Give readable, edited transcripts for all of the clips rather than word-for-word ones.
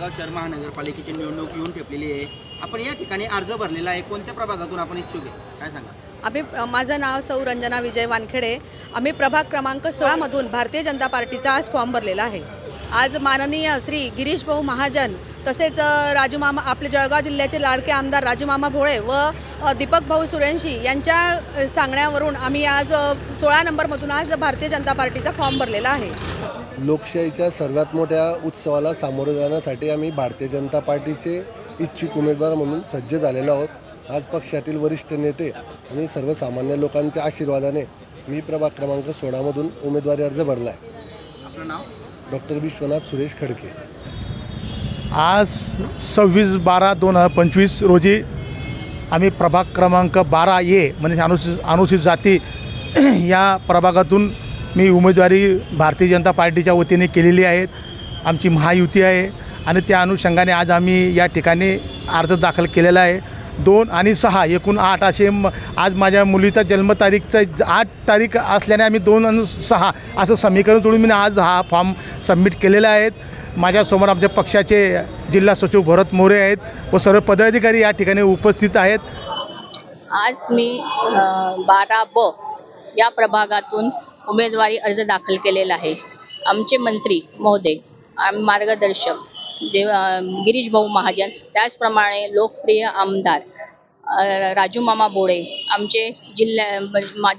जळगाव शहर महानगरपालिकेची निवडणूक येऊन ठेपलेली आहे. आपण या ठिकाणी अर्ज भरलेला आहे. कोणत्या प्रभागातून आपण इच्छुक आहे काय सांगा? माझं नाव सौ रंजना विजय वानखेडे. आम्ही प्रभाग क्रमांक 16 मधून भारतीय जनता पार्टीचा आज फॉर्म भरलेला आहे. आज माननीय श्री गिरीश भाऊ महाजन तसेच राजू मामा आपले जळगाव जिल्ह्याचे लाडके आमदार राजू मामा भोळे व दीपक भाऊ सुरेंशी यांच्या सांगण्यावरून आम्ही आज 16 नंबरमधून आज भारतीय जनता पार्टीचा फॉर्म भरलेला आहे. लोकशाहीच्या सर्वात मोठ्या उत्सवाला सामोरं जाण्यासाठी आम्ही भारतीय जनता पार्टीचे इच्छुक उमेदवार म्हणून सज्ज झालेलो आहोत. आज पक्षातील वरिष्ठ नेते आणि सर्वसामान्य लोकांच्या आशीर्वादाने मी प्रभाग क्रमांक 16 मधून उमेदवारी अर्ज भरला आहे. आपलं नाव? डॉक्टर विश्वनाथ सुरेश खडके. आज 26/12/2025 रोजी आम्ही प्रभाग क्रमांक 12A म्हणजे अनुसूचित जाती या प्रभागातून मी उमेदवारी भारतीय जनता पार्टीच्या वतीने केलेली आहेत. आमची महायुती आहे आणि त्या अनुषंगाने आज आम्ही या ठिकाणी अर्ज दाखल केलेला आहे. 2 आणि 6 एकूण 8 असे आज माझ्या मुलीचा जन्मतारीखचा 8 तारीख असल्याने आम्ही 2 आणि 6 असं समीकरण तोडून मी आज हा फॉर्म सबमिट केलेला आहे. माझ्यासमोर आमच्या पक्षाचे जिल्हा सचिव भरत मोरे आहेत व सर्व पदाधिकारी या ठिकाणी उपस्थित आहेत. आज मी 12B या प्रभागातून उमेदवारी अर्ज दाखल केलेला आहे. आमचे मंत्री महोदय मार्गदर्शक गिरीश भाऊ महाजन, त्याचप्रमाणे लोकप्रिय आमदार राजू मामा भोळे, आमचे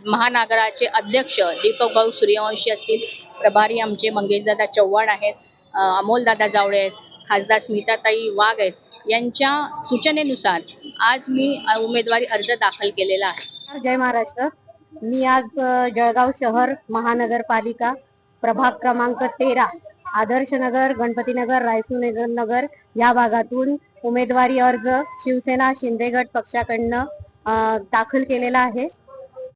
महानगराचे अध्यक्ष दीपक भाऊ सूर्यवंशी असतील, प्रभारी आमचे मंगेशदादा चव्हाण आहेत, अमोलदादा जावळे आहेत, खासदार स्मिताताई वाघ आहेत. यांच्या सूचनेनुसार आज मी उमेदवारी अर्ज दाखल केलेला आहे. जय महाराष्ट्र. मी आज जळगाव शहर महानगरपालिका प्रभाग क्रमांक 13 आदर्शनगर, गणपतीनगर, रायसूनगर नगर या भागातून उमेदवारी अर्ज शिवसेना शिंदे गट पक्षाकडनं दाखल केलेला आहे.